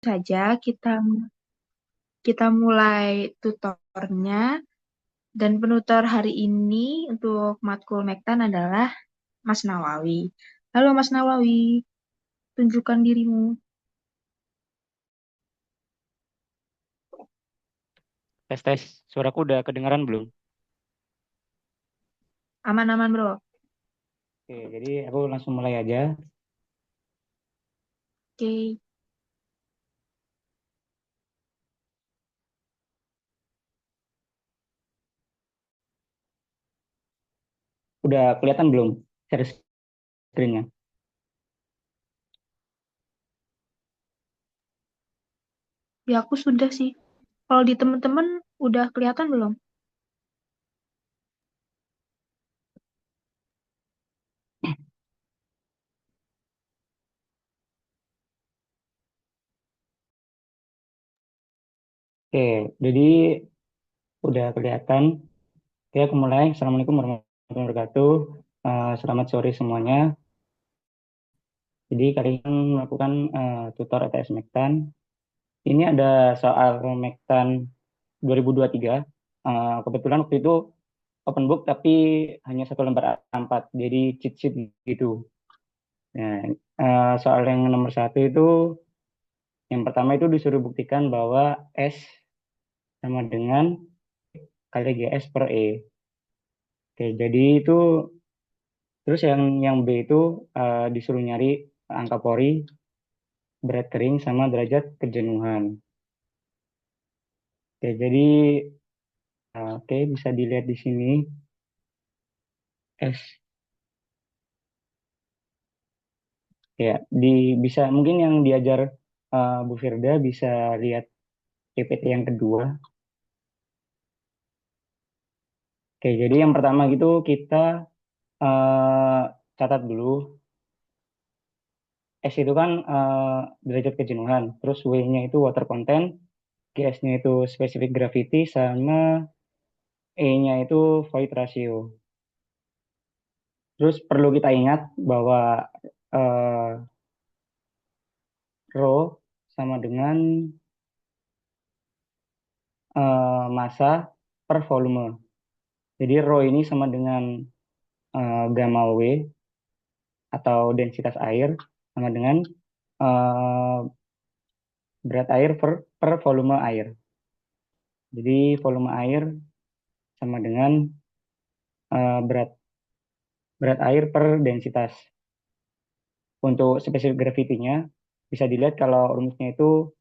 saja kita mulai tutornya dan penutor hari ini untuk matkul Mektan adalah Mas Nawawi. Halo Mas Nawawi, tunjukkan dirimu. Tes tes, suaraku udah kedengaran belum? Aman-aman, Bro. Oke, jadi aku langsung mulai aja. Oke. Udah kelihatan belum share screen-nya? Ya aku sudah sih. Kalau di teman-teman udah kelihatan belum? Oke, jadi udah kelihatan. Oke, aku mulai. Assalamualaikum warahmatullahi wabarakatuh. Selamat sore semuanya. Jadi kali ini melakukan tutor ETS Mektan. Ini ada soal Mektan 2023. Kebetulan waktu itu open book tapi hanya satu lembar A4, jadi cheat sheet gitu. Nah, soal yang nomor satu itu, yang pertama itu disuruh buktikan bahwa S sama dengan kali GS per E. Oke, jadi itu terus yang B itu disuruh nyari angka pori, berat kering sama derajat kejenuhan. Oke, jadi oke bisa dilihat di sini S ya bisa mungkin yang diajar Bu Firda bisa lihat PPT yang kedua. Oke, jadi yang pertama gitu kita eh, catat dulu. S itu kan derajat kejenuhan, terus W-nya itu water content, GS-nya itu specific gravity, sama E-nya itu void ratio. Terus perlu kita ingat bahwa eh, rho sama dengan massa per volume. Jadi rho ini sama dengan gamma W atau densitas air sama dengan eh, berat air per volume air. Jadi volume air sama dengan berat berat air per densitas. Untuk spesifik gravity-nya bisa dilihat kalau rumusnya itu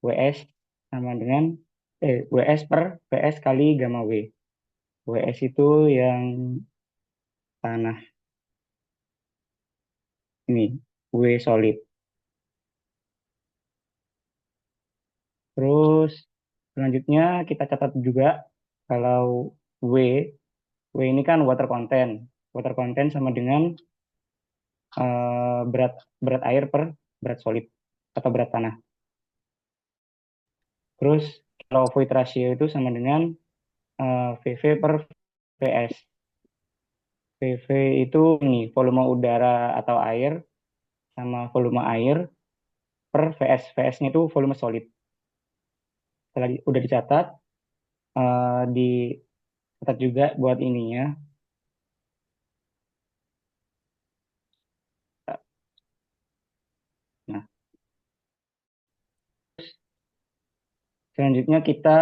WS sama dengan WS per PS kali gamma W. WS itu yang tanah ini, W solid. Terus selanjutnya kita catat juga kalau W, W ini kan water content. Water content sama dengan berat berat air per berat solid atau berat tanah. Terus kalau void ratio itu sama dengan VV per VS. PV itu ini volume udara atau air sama volume air per VS. VS-nya itu volume solid. Setelah udah dicatat, dicatat juga buat ininya. Nah, selanjutnya kita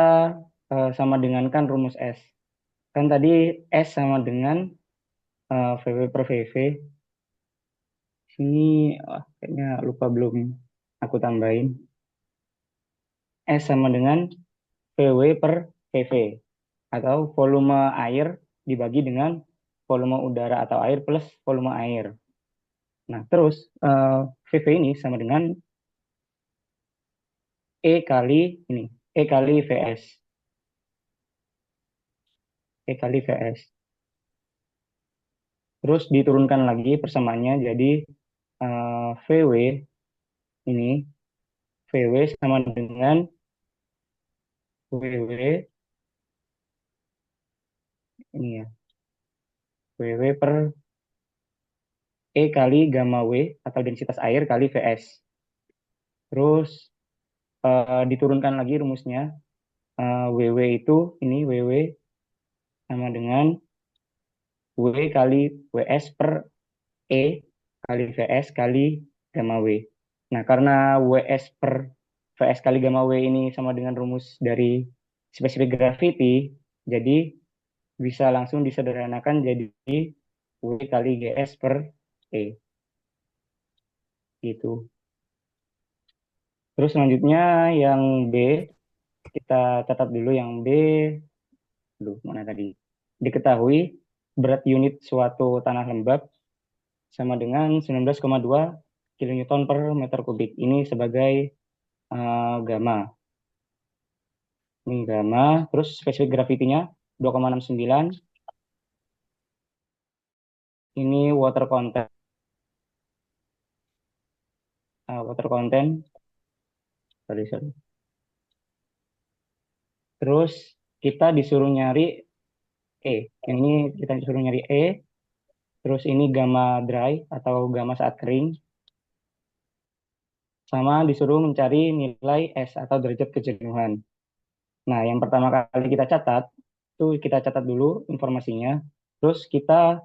sama dengan kan rumus S. Kan tadi S sama dengan VW per VV. Sini kayaknya lupa belum aku tambahin. S sama dengan VW per VV atau volume air dibagi dengan volume udara atau air plus volume air. Nah, terus VV ini sama dengan E kali ini, E kali VS, E kali VS. Terus diturunkan lagi persamaannya jadi VW ini, VW sama dengan WW ini ya, WW per E kali gamma W atau densitas air kali VS. Terus diturunkan lagi rumusnya. WW itu ini WW sama dengan W kali WS per E kali VS kali gamma W. Nah, karena WS per VS kali gamma W ini sama dengan rumus dari spesifik gravity, jadi bisa langsung disederhanakan jadi W kali GS per E. Gitu. Terus selanjutnya yang B, kita catat dulu yang B. Aduh, mana tadi? Diketahui berat unit suatu tanah lembab sama dengan 19,2 kilonewton per meter kubik. Ini sebagai gamma. Ini gamma, terus spesifik gravitinya 2,69. Ini water content, sorry, sorry. Terus kita disuruh nyari E. Yang ini kita disuruh nyari E. Terus ini gamma dry atau gamma saat kering. Sama disuruh mencari nilai S atau derajat kejenuhan. Nah, yang pertama kali kita catat, itu kita catat dulu informasinya. Terus kita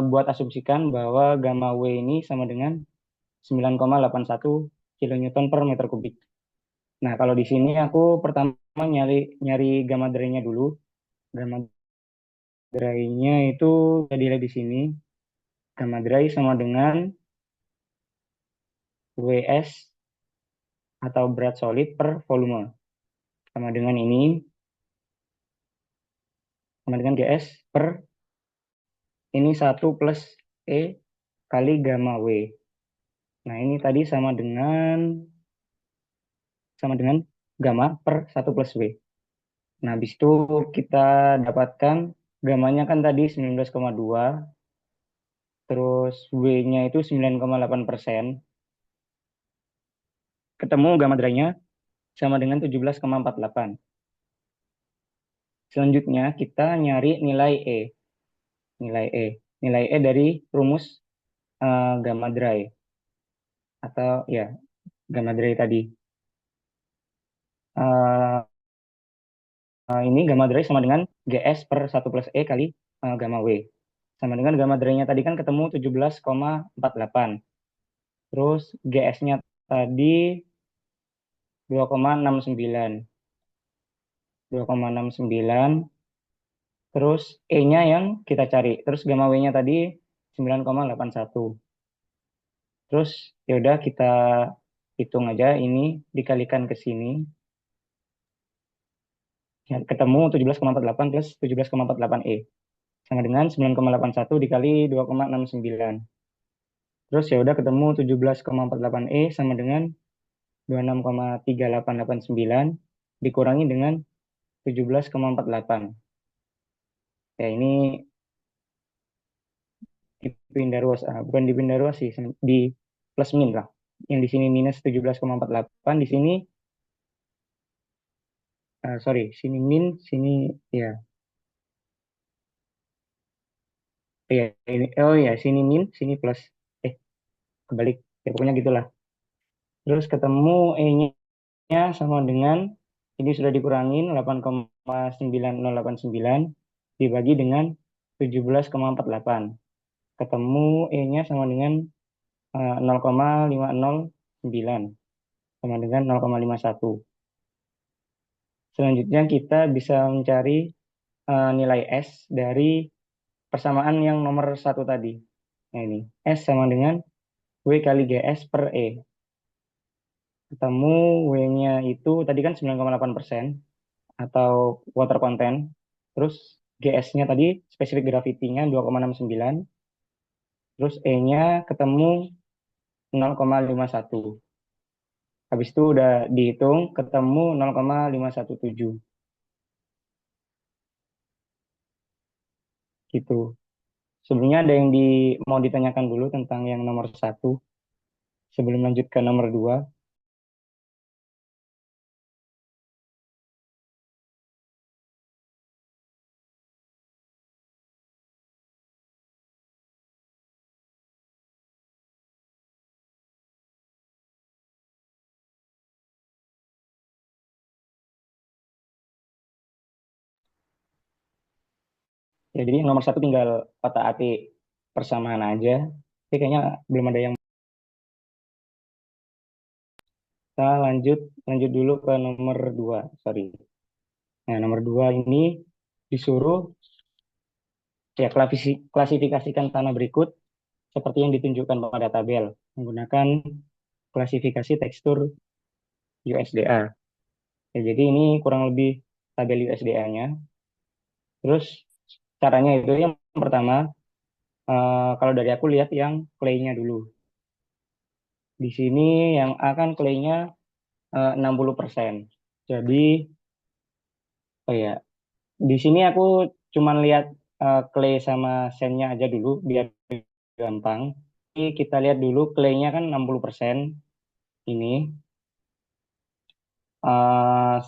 buat asumsikan bahwa gamma W ini sama dengan 9,81 kilonewton per meter kubik. Nah, kalau di sini aku pertama nyari nyari gamma dry-nya dulu. Gamma dry-nya itu saya dilihat di sini. Gamma dry sama dengan WS atau berat solid per volume. Sama dengan ini, sama dengan GS per ini 1 plus E kali gamma W. Nah, ini tadi sama dengan gamma per 1 plus W. Nah, habis itu kita dapatkan gamanya kan tadi 19,2, terus W-nya itu 9,8%. Ketemu gamma dry-nya sama dengan 17,48. Selanjutnya kita nyari nilai E. Nilai E. Nilai E dari rumus gamma dry atau ya gamma dry tadi. Eh, ini gamma dry sama dengan GS per 1 plus E kali gamma W. Sama dengan gamma dry-nya tadi kan ketemu 17,48. Terus GS-nya tadi 2,69. 2,69. Terus E-nya yang kita cari. Terus gamma W-nya tadi 9,81. Terus ya udah kita hitung aja ini dikalikan ke sini. Ya, ketemu 17,48 plus 17,48 E. Sama dengan 9,81 dikali 2,69. Terus ya udah ketemu 17,48 E sama dengan 26,3889 dikurangi dengan 17,48. Ya ini dipindah ruas, bukan dipindah ruas sih, di plus min lah. Yang di sini minus 17,48, di sini sorry, sini min, sini ya, ya ini oh ya sini min, sini plus, eh kebalik, ya pokoknya gitulah. Terus ketemu E-nya sama dengan ini sudah dikurangin 8,9089 dibagi dengan 17,48. Ketemu E-nya sama dengan 0,509 sama dengan 0,51. Selanjutnya kita bisa mencari nilai S dari persamaan yang nomor satu tadi. Nah ini, S sama dengan W kali GS per E. Ketemu W-nya itu tadi kan 9,8% atau water content. Terus GS-nya tadi spesifik gravity-nya 2,69. Terus E-nya ketemu 0,51. Habis itu udah dihitung ketemu 0,517 gitu. Sebenarnya ada yang mau ditanyakan dulu tentang yang nomor satu sebelum lanjut ke nomor dua. Ya, jadi yang nomor satu tinggal otak-atik persamaan aja. Tapi kayaknya belum ada yang. Kita lanjut lanjut dulu ke nomor dua. Sorry. Nah, nomor dua ini disuruh ya klasifikasikan tanah berikut seperti yang ditunjukkan pada tabel menggunakan klasifikasi tekstur USDA. Ya, jadi ini kurang lebih tabel USDA-nya. Terus caranya itu yang pertama, kalau dari aku lihat yang clay-nya dulu. Di sini yang A kan clay-nya 60%. Jadi, oh ya, di sini aku cuma lihat clay sama sandnya aja dulu biar gampang. Jadi kita lihat dulu clay-nya kan 60% ini. Uh,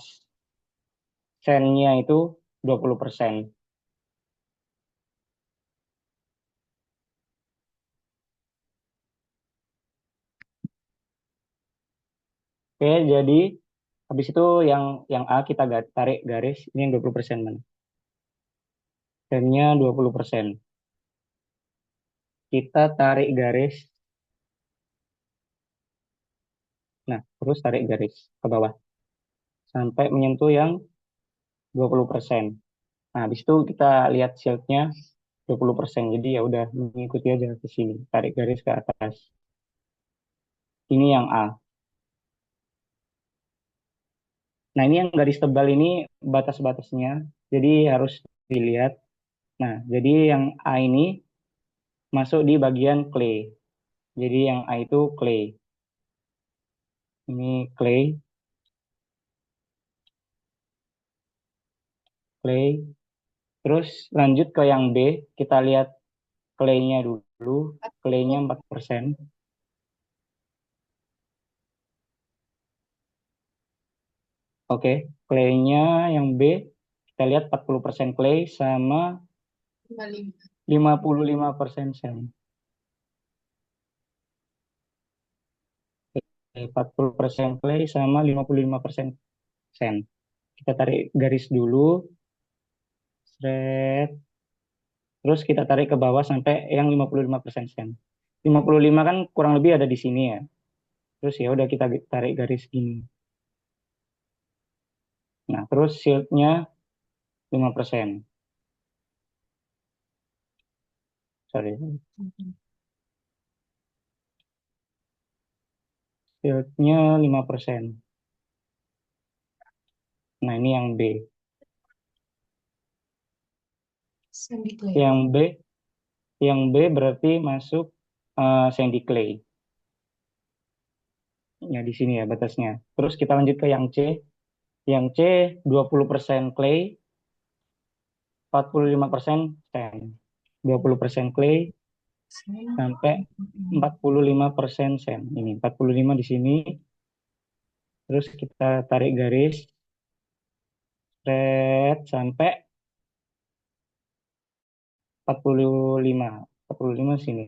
Sandnya itu 20%. Oke, jadi habis itu yang A kita tarik garis, ini yang 20% mana? Sandnya 20%. Kita tarik garis, nah terus tarik garis ke bawah sampai menyentuh yang 20%. Nah, habis itu kita lihat shieldnya 20%. Jadi ya udah mengikuti aja ke sini. Tarik garis ke atas. Ini yang A. Nah, ini yang garis tebal ini batas-batasnya. Jadi harus dilihat. Nah, jadi yang A ini masuk di bagian clay. Jadi yang A itu clay. Ini clay, clay. Terus lanjut ke yang B. Kita lihat clay-nya dulu. Clay-nya 4%. Oke, clay-nya yang B. Kita lihat 40% clay sama 55% sand. 40% clay sama 55% sand. Kita tarik garis dulu, thread, terus kita tarik ke bawah sampai yang 55% sand. 55 kan kurang lebih ada di sini ya. Terus ya udah kita tarik garis gini. Nah, terus shieldnya 5%. Sorry. Shieldnya 5%. Nah, ini yang B. Yang B, yang B berarti masuk sandy clay. Ya, di sini ya batasnya. Terus kita lanjut ke yang C. Yang C 20% clay, 45% sand. 20% clay sampai 45% sand. Ini 45 di sini. Terus kita tarik garis red sampai 45. 45 sini.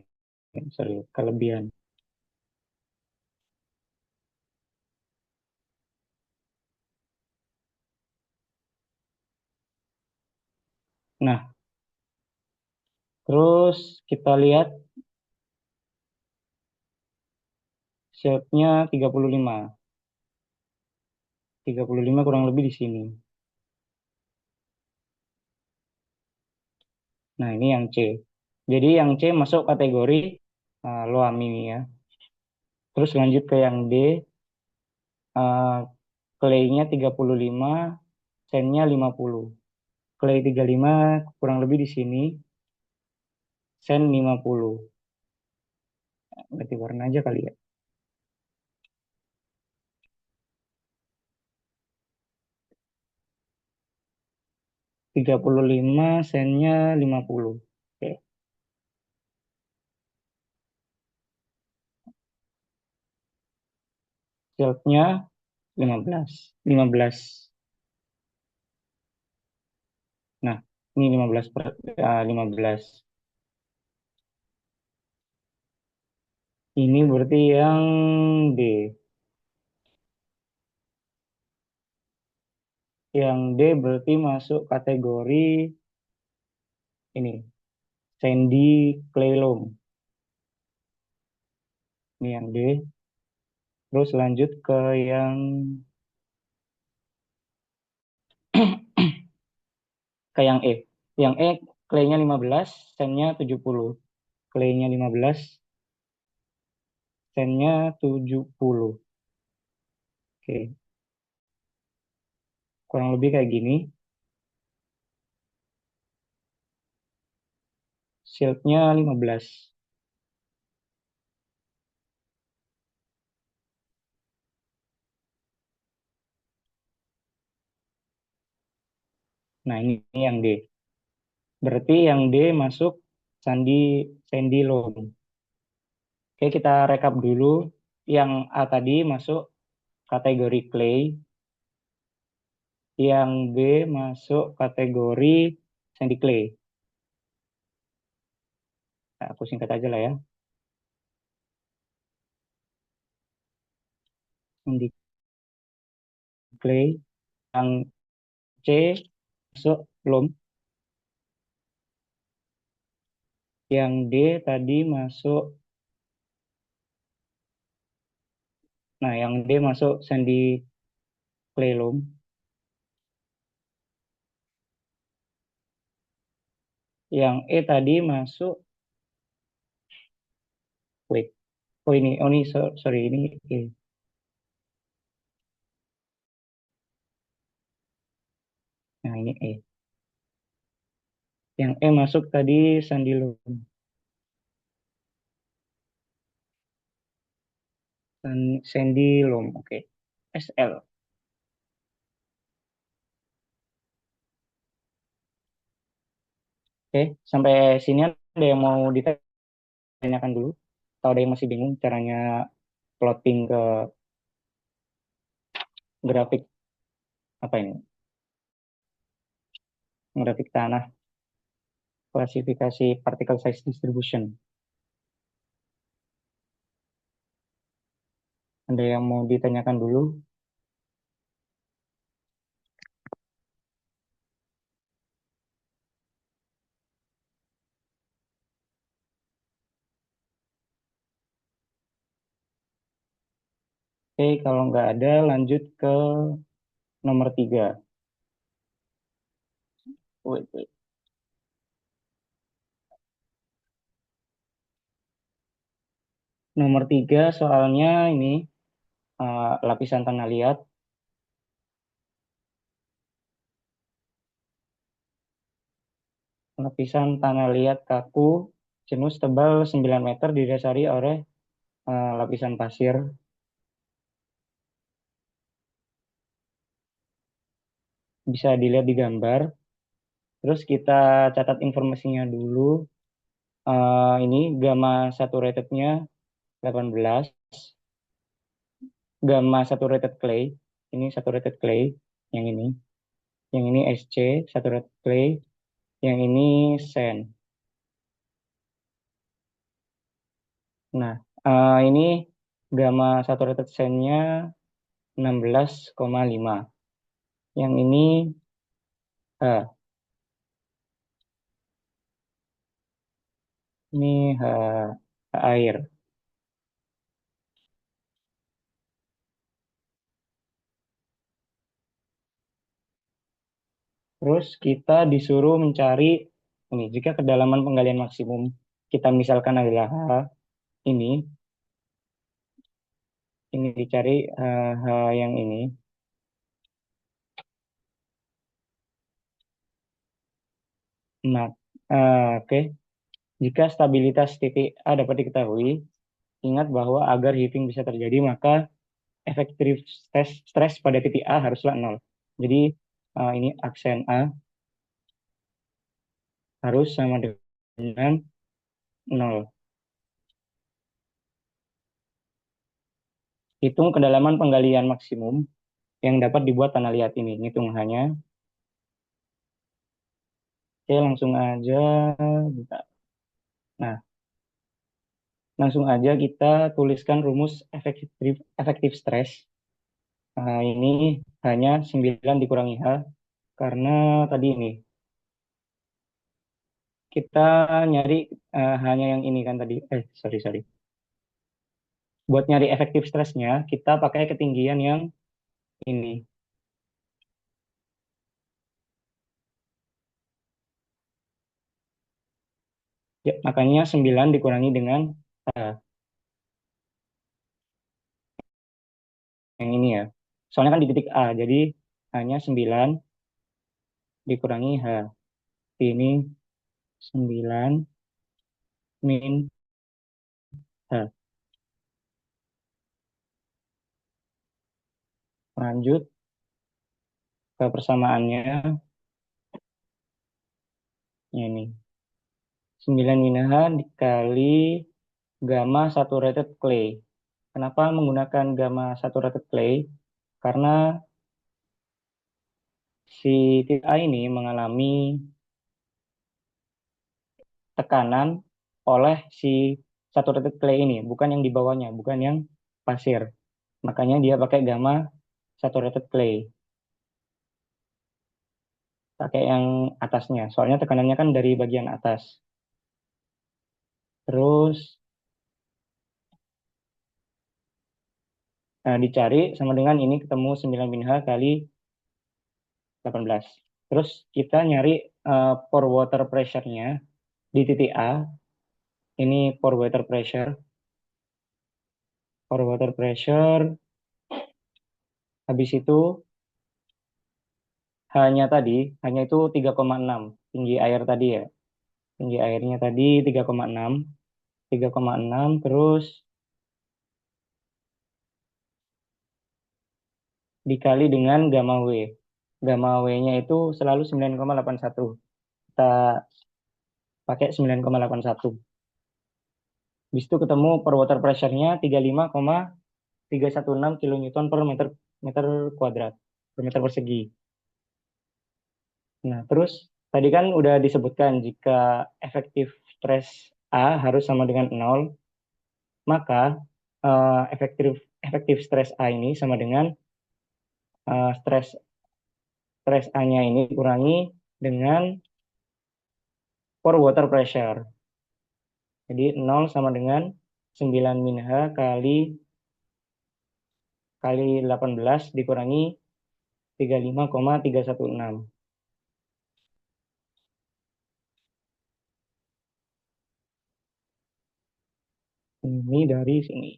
Sorry, kelebihan. Nah, terus kita lihat shape-nya 35. 35 kurang lebih di sini. Nah, ini yang C. Jadi yang C masuk kategori low amini ya. Terus lanjut ke yang D, uh, clay-nya 35, sand-nya 50. Clay 35 kurang lebih di sini, sand 50. Berarti warna aja kali ya. 35, sand-nya 50. Oke. Silk-nya 15. 15. Nah, ini 15 15. Ini berarti yang D. Yang D berarti masuk kategori ini Sandy Clay Loam. Ini yang D. Terus lanjut ke yang E. Yang E clay-nya 15, sandnya 70. Clay-nya 15, sandnya 70. Oke, kurang lebih kayak gini. Silt-nya 15. Nah, ini yang D. Berarti yang D masuk Sandy Sandy Loam. Oke, kita rekap dulu. Yang A tadi masuk kategori clay, yang B masuk kategori sandy clay. Nah, aku singkat aja lah ya. Sandy clay. Yang C masuk loam. Yang D tadi masuk, nah yang D masuk sandy clay loam. Yang E tadi masuk, wait, oh ini sorry ini E. Nah ini E. Yang E masuk tadi sandy loam. Sandy loam, oke. SL. Oke, sampai sini ada yang mau ditanyakan dulu? Atau ada yang masih bingung caranya plotting ke grafik apa ini? Grafik tanah, klasifikasi particle size distribution. Ada yang mau ditanyakan dulu? Oke, kalau nggak ada lanjut ke nomor 3. Wait, wait. Nomor 3 soalnya ini lapisan tanah liat. Lapisan tanah liat kaku jenuh tebal 9 meter didasari oleh lapisan pasir. Bisa dilihat di gambar. Terus kita catat informasinya dulu. Ini gamma saturatednya 18, gamma saturated clay. Ini saturated clay yang ini. Yang ini SC saturated clay, yang ini sand. Nah, ini gamma saturated sand-nya 16,5. Yang ini H. Ini air. Terus kita disuruh mencari ini jika kedalaman penggalian maksimum kita misalkan adalah H, ini dicari H yang ini. Nah, oke. Jika stabilitas titik A dapat diketahui, ingat bahwa agar heaving bisa terjadi maka efektif stres pada titik A haruslah 0. Jadi ini aksen A harus sama dengan 0. Hitung kedalaman penggalian maksimum yang dapat dibuat tanah liat ini. Hitung hanya. Oke, langsung aja. Nah, langsung aja kita tuliskan rumus efektif stres. Ini hanya 9 dikurangi H karena tadi ini kita nyari hanya yang ini kan tadi. Sorry, sorry. Buat nyari efektif stresnya, kita pakai ketinggian yang ini. Ya, makanya 9 dikurangi dengan yang ini ya. Soalnya kan di titik A, jadi hanya 9 dikurangi H. Ini 9 min H. Lanjut ke persamaannya, ini. 9 min H dikali gamma saturated clay. Kenapa menggunakan gamma saturated clay? Karena si titik A ini mengalami tekanan oleh si saturated clay ini, bukan yang di bawahnya, bukan yang pasir. Makanya dia pakai gamma saturated clay, pakai yang atasnya. Soalnya tekanannya kan dari bagian atas. Terus dicari sama dengan ini ketemu 9 min H kali 18. Terus kita nyari pore water pressure-nya di titik A. Ini pore water pressure. Pore water pressure. Habis itu hanya itu 3,6. Tinggi air tadi ya. Tinggi airnya tadi 3,6. 3,6 terus dikali dengan gamma W. Gamma W-nya itu selalu 9,81. Kita pakai 9,81. Habis itu ketemu per water pressure-nya 35,316 kilonewton per meter meter kuadrat, per meter persegi. Nah, terus tadi kan udah disebutkan jika efektif stres A harus sama dengan 0, maka efektif efektif stres A ini sama dengan stres stres A-nya ini kurangi dengan pore water pressure. Jadi 0 sama dengan 9 min H kali 18 dikurangi 35,316. Ini dari sini.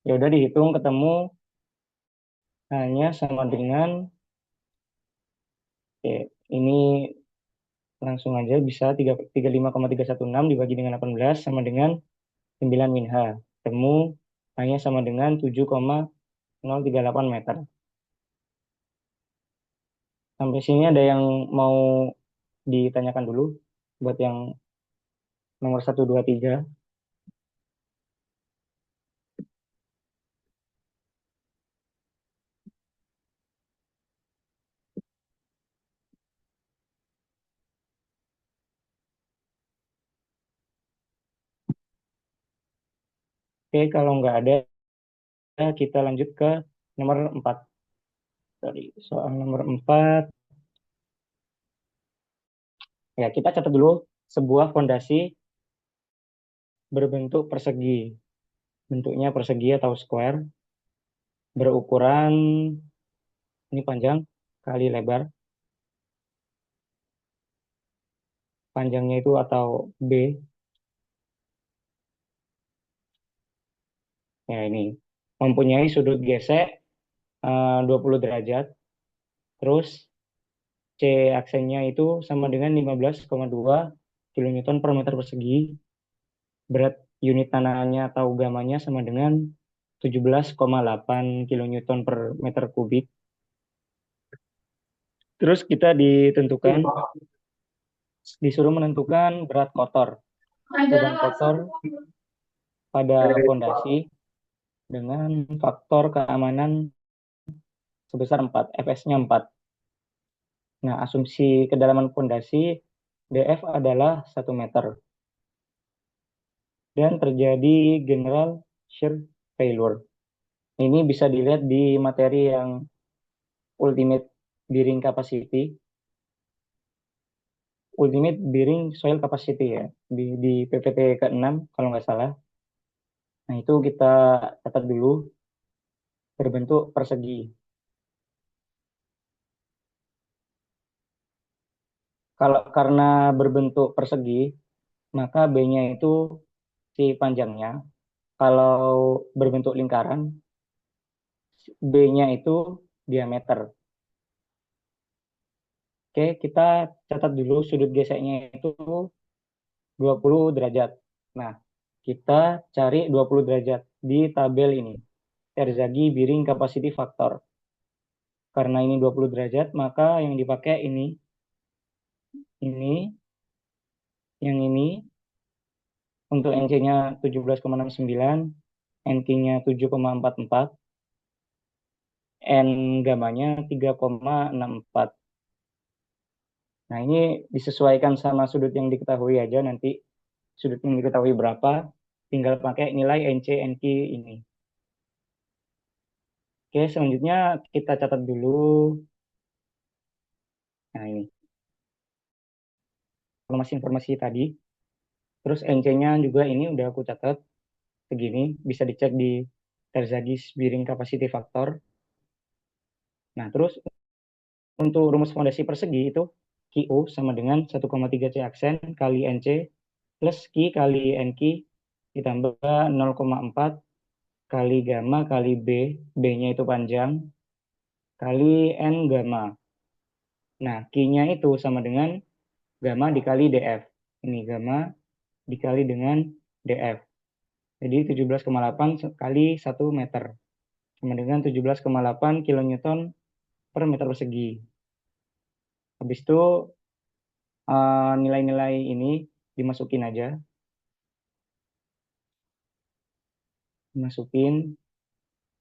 Ya udah dihitung ketemu hanya sama dengan ini langsung aja bisa 35,316 dibagi dengan 18 sama dengan 9 min H. Temu hanya sama dengan 7,038 meter. Sampai sini ada yang mau ditanyakan dulu buat yang nomor 1, 2, 3. Oke, kalau nggak ada kita lanjut ke nomor 4. Sorry, soal nomor 4. Ya, kita catat dulu sebuah fondasi berbentuk persegi. Bentuknya persegi atau square, berukuran ini panjang kali lebar. Panjangnya itu atau B. Ya, ini mempunyai sudut gesek 20 derajat. Terus C aksennya itu sama dengan 15,2 kilonewton per meter persegi. Berat unit tanahnya atau gamanya sama dengan 17,8 kilonewton per meter kubik. Terus kita disuruh menentukan berat kotor, beban kotor pada fondasi dengan faktor keamanan sebesar 4, Fs-nya 4. Nah, asumsi kedalaman fondasi DF adalah 1 meter. Dan terjadi general shear failure. Ini bisa dilihat di materi yang ultimate bearing capacity. Ultimate Bearing Soil Capacity ya, di PPT ke-6 kalau nggak salah. Nah, itu kita catat dulu berbentuk persegi. Kalau karena berbentuk persegi, maka B-nya itu si panjangnya. Kalau berbentuk lingkaran, B-nya itu diameter. Oke, kita catat dulu sudut geseknya itu 20 derajat. Nah, kita cari 20 derajat di tabel ini. Terzagi Biring Capacity Factor. Karena ini 20 derajat, maka yang dipakai ini, yang ini, untuk NC-nya 17,69, NQ-nya 7,44, N gamanya 3,64. Nah, ini disesuaikan sama sudut yang diketahui aja, nanti sudut yang diketahui berapa, tinggal pakai nilai NC, NQ ini. Oke, selanjutnya kita catat dulu. Nah, ini informasi-informasi tadi. Terus NC-nya juga ini udah aku catat segini, bisa dicek di Terzaghi Biring Capacity Factor. Nah, terus untuk rumus fondasi persegi itu QU sama dengan 1,3 C aksen kali NC plus Q kali NQ ditambah 0,4 kali gamma kali B, B-nya itu panjang, kali N gamma. Nah, Q-nya itu sama dengan gamma dikali DF. Ini gamma dikali dengan DF. Jadi 17,8 kali 1 meter. Sama dengan 17,8 kilonewton per meter persegi. Habis itu nilai-nilai ini dimasukin aja. Dimasukin,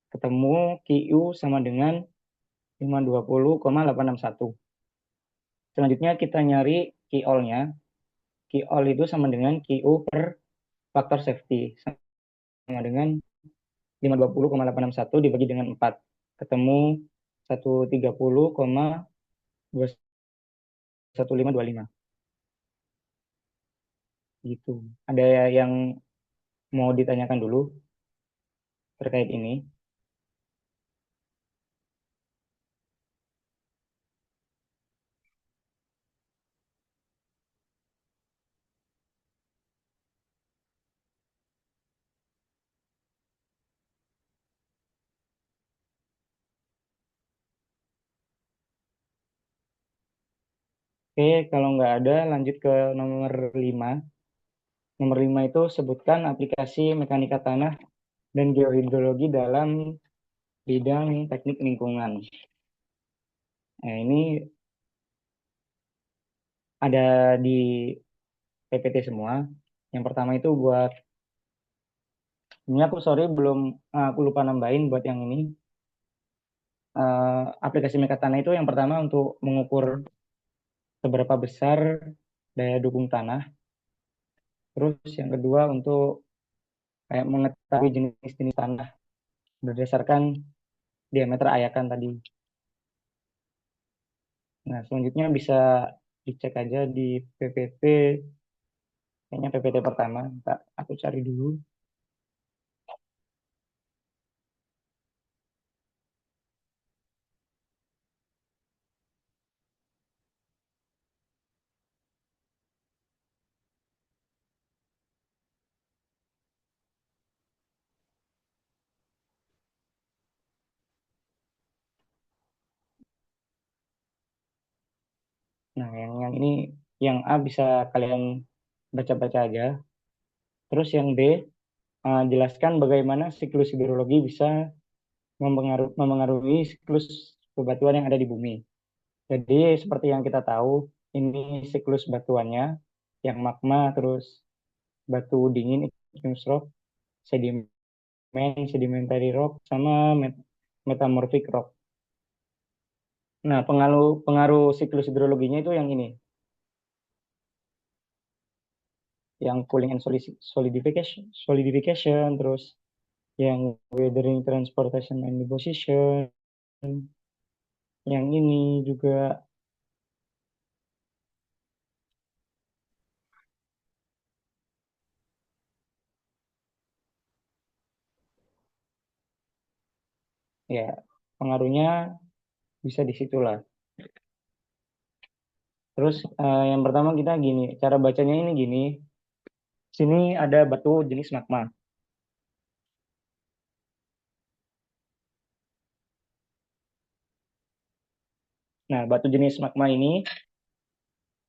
ketemu QU sama dengan 520,861. Selanjutnya kita nyari QOL-nya. QOL itu sama dengan QU per faktor safety. Sama dengan 520,861 dibagi dengan 4. Ketemu 130,21525. Gitu. Ada yang mau ditanyakan dulu terkait ini? Oke, kalau nggak ada lanjut ke nomor 5. Nomor 5 itu sebutkan aplikasi mekanika tanah dan geohidrologi dalam bidang teknik lingkungan. Nah, ini ada di PPT semua. Yang pertama itu buat, ini aku sorry belum, aku lupa nambahin buat yang ini. Aplikasi mekanika tanah itu yang pertama untuk mengukur seberapa besar daya dukung tanah. Terus yang kedua untuk kayak mengetahui jenis-jenis tanah berdasarkan diameter ayakan tadi. Nah, selanjutnya bisa dicek aja di PPT, kayaknya PPT pertama. Ntar aku cari dulu. Nah, yang ini, yang A bisa kalian baca-baca aja. Terus yang B, jelaskan bagaimana siklus hidrologi bisa memengaruhi siklus bebatuan yang ada di bumi. Jadi seperti yang kita tahu, ini siklus batuannya, yang magma, terus batu dingin, igneous rock, sedimen, sedimentary rock, sama metamorphic rock. Nah, pengaruh pengaruh siklus hidrologinya itu yang ini, yang cooling and solidification, terus yang weathering, transportation, and deposition, yang ini juga Ya, pengaruhnya bisa di situlah. Terus yang pertama kita gini, cara bacanya ini gini. Sini ada batu jenis magma. Nah, batu jenis magma ini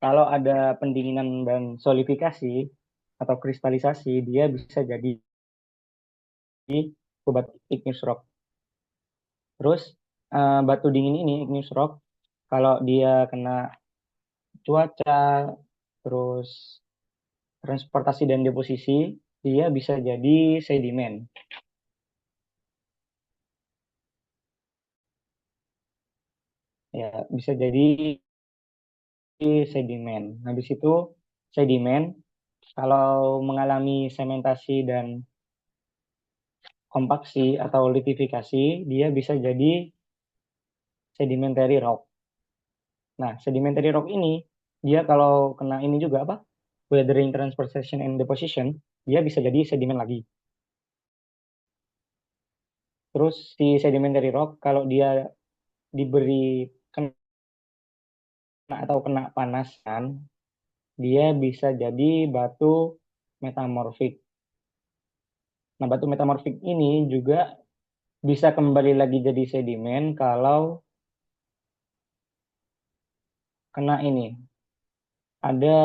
kalau ada pendinginan dan solidifikasi atau kristalisasi, dia bisa jadi batu igneous rock. Terus batu dingin ini igneous rock kalau dia kena cuaca, terus transportasi dan deposisi, dia bisa jadi sedimen. Ya, bisa jadi sedimen. Habis itu sedimen kalau mengalami sementasi dan kompaksi atau litifikasi, dia bisa jadi sedimentary rock. Nah, sedimentary rock ini dia kalau kena ini juga apa? Weathering, transportation, and deposition, dia bisa jadi sedimen lagi. Terus si sedimentary rock kalau dia diberi kena atau kena panasan, dia bisa jadi batu metamorfik. Nah, batu metamorfik ini juga bisa kembali lagi jadi sedimen kalau kena ini. Ada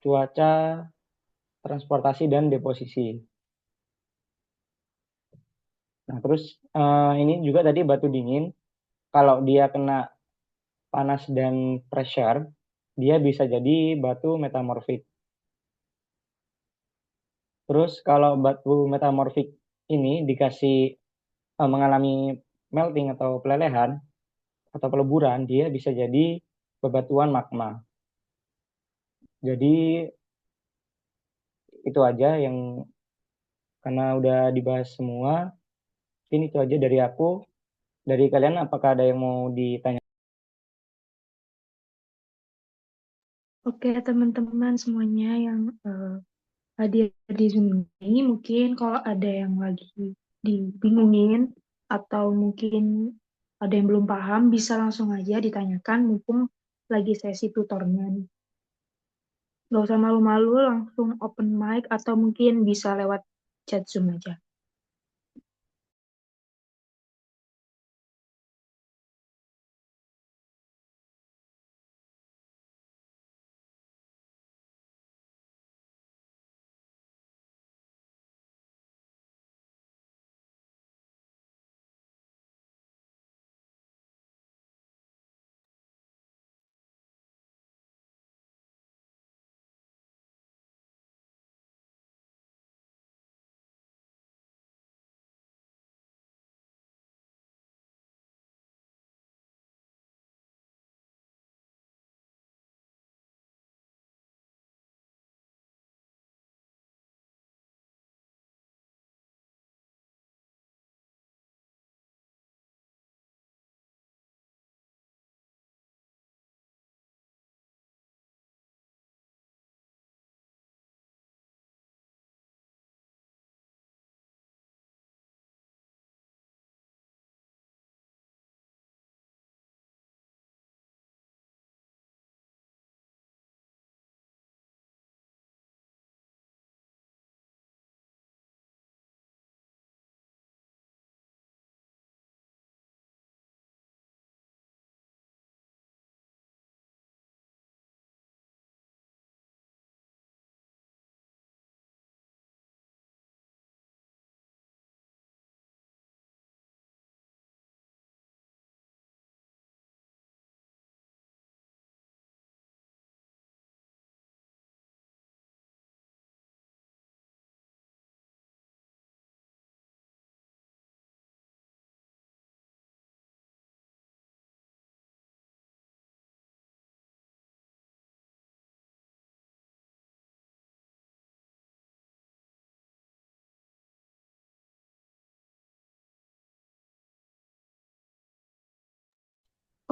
cuaca, transportasi, dan deposisi. Nah, terus ini juga tadi batu dingin, kalau dia kena panas dan pressure, dia bisa jadi batu metamorfik. Terus kalau batu metamorfik ini dikasih mengalami melting atau pelelehan atau peleburan, dia bisa jadi bebatuan magma. Jadi itu aja yang karena udah dibahas semua, ini itu aja dari aku. Dari kalian apakah ada yang mau ditanya? Oke, teman-teman semuanya yang hadir di Zoom ini, mungkin kalau ada yang lagi dibingungin atau mungkin ada yang belum paham, bisa langsung aja ditanyakan mumpung lagi sesi tutornya nih. Nggak usah malu-malu, langsung open mic atau mungkin bisa lewat chat Zoom aja.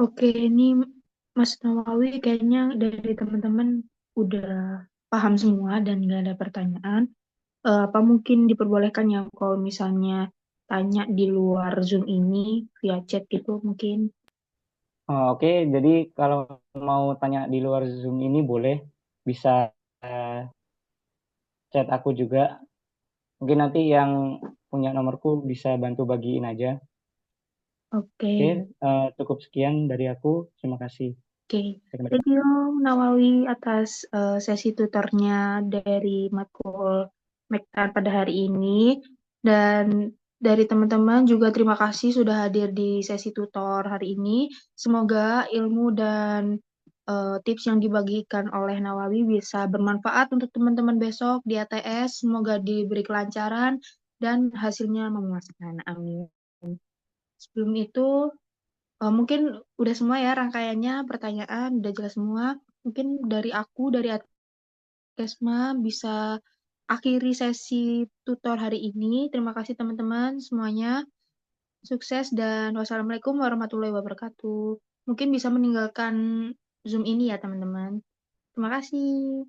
Oke, ini Mas Nawawi kayaknya dari teman-teman udah paham semua dan nggak ada pertanyaan. Apa mungkin diperbolehkan ya kalau misalnya tanya di luar Zoom ini via chat gitu mungkin. Oke, jadi kalau mau tanya di luar Zoom ini boleh, bisa eh, chat aku juga. Mungkin nanti yang punya nomorku bisa bantu bagiin aja. Oke, Oke, cukup sekian dari aku. Terima kasih. oke. Saya kembali. Thank you Nawawi atas sesi tutornya dari matkul Mektan pada hari ini. Dan dari teman-teman juga terima kasih sudah hadir di sesi tutor hari ini. Semoga ilmu dan tips yang dibagikan oleh Nawawi bisa bermanfaat untuk teman-teman besok di ATS. Semoga diberi kelancaran dan hasilnya memuaskan. Amin. Sebelum itu, mungkin udah semua ya rangkaiannya, pertanyaan udah jelas semua. Mungkin dari aku, dari Atkesma, bisa akhiri sesi tutor hari ini. Terima kasih teman-teman semuanya. Sukses dan wassalamualaikum warahmatullahi wabarakatuh. Mungkin bisa meninggalkan Zoom ini ya teman-teman. Terima kasih.